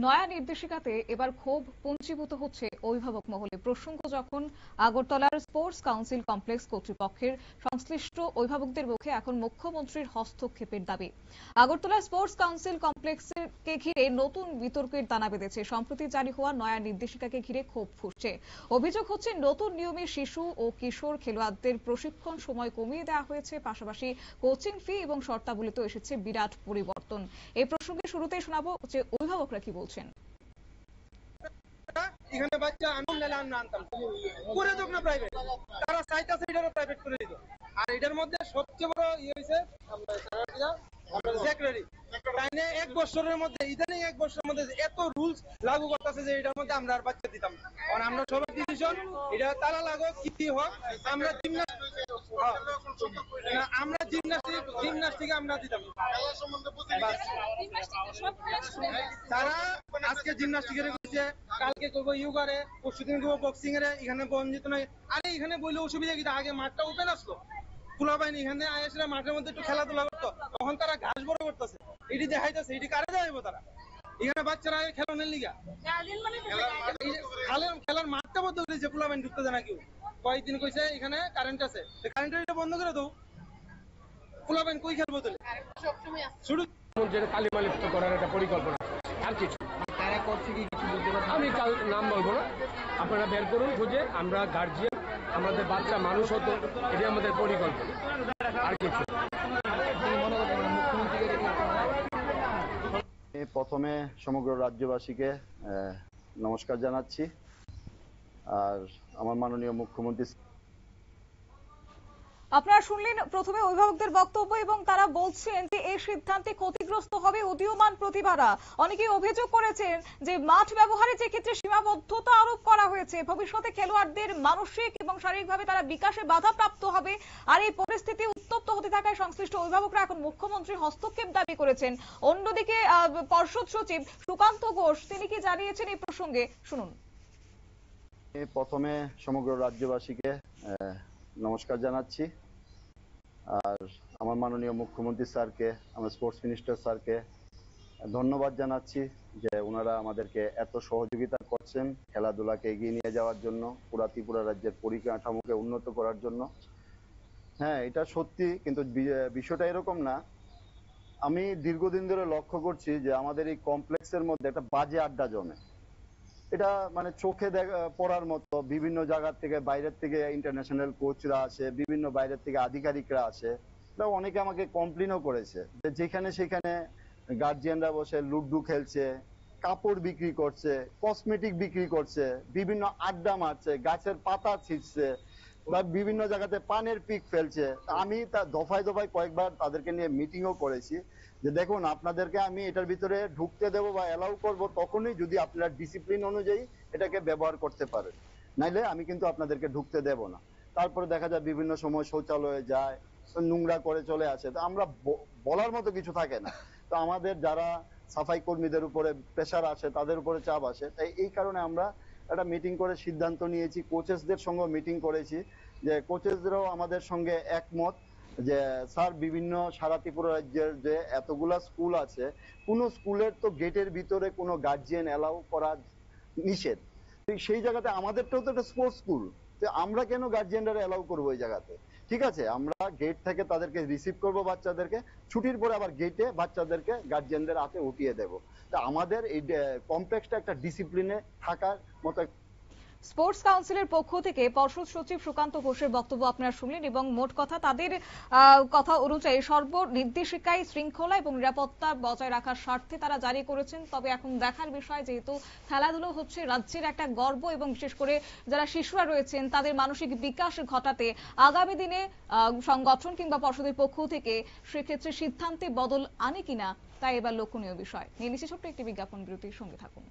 নয়া নির্দেশিকাতে এবার ক্ষোভ পুঞ্জীভূত হচ্ছে অভিভাবক মহলে। প্রসঙ্গ যখন আগরতলার স্পোর্টস কাউন্সিল কমপ্লেক্স কর্তৃপক্ষের সংশ্লিষ্ট অভিভাবকদের মুখে এখন মুখ্যমন্ত্রীর হস্তক্ষেপের দাবি। আগরতলার স্পোর্টস কাউন্সিল কমপ্লেক্সকে ঘিরে নতুন বিতর্কের দানা বেঁধেছে। সম্প্রতি জারি হওয়া নয়া নির্দেশিকাকে ঘিরে ক্ষোভ ফুটছে। অভিযোগ হচ্ছে নতুন নিয়মে শিশু ও কিশোর খেলোয়াড়দের প্রশিক্ষণ সময় কমিয়ে দেওয়া হয়েছে, পাশাপাশি কোচিং ফি এবং শর্তাবলীতেও এসেছে বিরাট পরিবর্তন। এই প্রসঙ্গে শুরুতেই শোনাবো যে অভিভাবকরা কি বলছেন। এখানে বাচ্চা আনতাম করে দেব না প্রাইভেট, তারা চাইতেছে এটারও প্রাইভেট করে দিত। আর এটার মধ্যে সবচেয়ে বড় হয়েছে এক বছরের মধ্যে ইদানিং এক বছরের মধ্যে এত রুলস লাগু করতেছে যে এটার মধ্যে আমরা আর বাচ্চা দিতাম না। কারণ আমরা সবার ডিসিশন এটা তারা লাগো কি হোক, আমরা জিমনাস্টিক আমরা দিতাম। তারা আজকে জিমনাস্টিকের কইছে, কালকে করবো ইয়োগারে, পরশুদিন করবো বক্সিং এর, এখানে বঞ্চিত নয়। আরে এখানে বললে অসুবিধা কি? আগে মাঠটা ওপেন আসলো, খোলা পায়নি, এখানে আইসরা মাঠের মধ্যে একটু খেলাধুলা করতো, তখন তারা ঘাস বড় করতেছে, এটি দেখাইতেছে, এটি কারে দেখাইবো তারা? এখানে বাচ্চারা খেলানোর লিগা খেলার মাঠটা বন্ধ করেছে, খোলা পানি ঢুকতে দেয় না কেউ। কয়েকদিন কইছে এখানে কারেন্ট আছে, কারেন্টের এটা বন্ধ করে দাও, খোলা পানি কই খেলবো তাহলে? শুধু কালিমালিপ্ত করার একটা পরিকল্পনা, আর কিছু তারা করছে কি কিছু বলতে পারছি আমি নাম বলবো না, আপনারা বের করুন খুঁজে। আমরা গার্জিয়ান, আমাদের বাচ্চা মানুষ হতো, এটা আমাদের পরিকল্পনা, আর কিছু। প্রথমে সমগ্র রাজ্যবাসীকে নমস্কার জানাচ্ছি। আর আমার মাননীয় মুখ্যমন্ত্রী, আপনারা শুনলেন প্রথমে অভিভাবকদের বক্তব্য এবং তারা বলছেন যে এই সিদ্ধান্তে ক্ষতিগ্রস্ত হবে উদীয়মান প্রতিভারা। অনেকেই অভিযোগ করেছেন যে মাঠ ব্যবহারে যে ক্ষেত্রে সীমাবদ্ধতা আরোপ করা হয়েছে, ভবিষ্যতে খেলোয়াড়দের মানসিক এবং শারীরিকভাবে তারা বিকাশে বাধাপ্রাপ্ত হবে। আর এই পরিস্থিতি উত্তপ্ত হতে থাকায় সংশ্লিষ্ট অভিভাবকরা এখন মুখ্যমন্ত্রীর হস্তক্ষেপ দাবি করেছেন। অন্যদিকে পর্ষদ সচিব সুকান্ত ঘোষ তিনি কি জানিয়েছেন এই প্রসঙ্গে শুনুন। প্রথমে সমগ্র রাজ্যবাসীকে নমস্কার জানাচ্ছি। আর আমার মাননীয় মুখ্যমন্ত্রী স্যারকে, আমার স্পোর্টস মিনিস্টার স্যারকে ধন্যবাদ জানাচ্ছি যে ওনারা আমাদেরকে এত সহযোগিতা করছেন খেলাধুলাকে এগিয়ে নিয়ে যাওয়ার জন্য, পুরা ত্রিপুরা রাজ্যের পরিকাঠামোকে উন্নত করার জন্য। হ্যাঁ, এটা সত্যি, কিন্তু বিষয়টা এরকম না। আমি দীর্ঘদিন ধরে লক্ষ্য করছি যে আমাদের এই কমপ্লেক্সের মধ্যে একটা বাজে আড্ডা জমে। এটা মানে চোখে পড়ার মতো। বিভিন্ন জায়গা থেকে, বাইরের থেকে ইন্টারন্যাশনাল কোচরা আসে, বিভিন্ন বাইরের থেকে আধিকারিকরা আসে। অনেকে আমাকে কমপ্লেনও করেছে যে যেখানে সেখানে গার্জিয়ানরা বসে লুডু খেলছে, কাপড় বিক্রি করছে, কসমেটিক বিক্রি করছে, বিভিন্ন আড্ডা মারছে, গাছের পাতা ছিঁড়ছে বা বিভিন্ন জায়গাতে পানের পিক ফেলছে। আমি তা দফায় দফায় কয়েকবার তাদেরকে নিয়ে মিটিংও করেছি যে দেখুন, আপনাদেরকে আমি এটার ভিতরে ঢুকতে দেবো বা অ্যালাউ করবো তখনই যদি আপনারা ডিসিপ্লিন অনুযায়ী এটাকে ব্যবহার করতে পারেন, নাইলে আমি কিন্তু আপনাদেরকে ঢুকতে দেব না। তারপরে দেখা যায় বিভিন্ন সময় শৌচালয়ে যায়, নোংরা করে চলে আসে। তো আমরা বলার মতো কিছু থাকে না। তো আমাদের যারা সাফাই কর্মীদের উপরে প্রেশার আসে, তাদের উপরে চাপ আসে। তাই এই কারণে আমরা একটা মিটিং করে সিদ্ধান্ত নিয়েছি, কোচেসদের সঙ্গে মিটিং করেছি যে কোচেসদেরও আমাদের সঙ্গে একমত যে স্যার, বিভিন্ন সারা ত্রিপুরা রাজ্যের যে এতগুলা স্কুল আছে, কোনো স্কুলের তো গেটের ভিতরে কোনো গার্জিয়ান এলাও করা নিষেধ। সেই জায়গাতে আমাদেরটাও তো একটা স্পোর্টস স্কুল, আমরা কেন গার্জিয়ানরা এলাও করবো ওই জায়গাতে? ঠিক আছে, আমরা গেট থেকে তাদেরকে রিসিভ করবো বাচ্চাদেরকে, ছুটির পরে আবার গেটে বাচ্চাদেরকে গার্জিয়ানদের হাতে উঠিয়ে দেবো। তা আমাদের এই কমপ্লেক্সটা একটা ডিসিপ্লিনে থাকার মতো। স্পোর্টস কাউন্সিলের পক্ষ থেকে পর্ষদ সচিব সুকান্ত ঘোষের বক্তব্য আপনারা শুনলেন এবং মোট কথা তাদের কথা অনুযায়ী সর্বনির্দেশিকায় শৃঙ্খলা এবং নিরাপত্তা বজায় রাখার স্বার্থে তারা জারি করেছেন। তবে এখন দেখার বিষয়, যেহেতু খেলাধুলো হচ্ছে রাজ্যের একটা গর্ব এবং বিশেষ করে যারা শিশুরা রয়েছেন তাদের মানসিক বিকাশ ঘটাতে আগামী দিনে সংগঠন কিংবা পর্ষদের পক্ষ থেকে সেক্ষেত্রে সিদ্ধান্তে বদল আনে কিনা, তাই এবার লক্ষণীয় বিষয়। নিয়ে নিচ্ছে ছোট্ট একটি বিজ্ঞাপন বিরতির সঙ্গে থাকুন।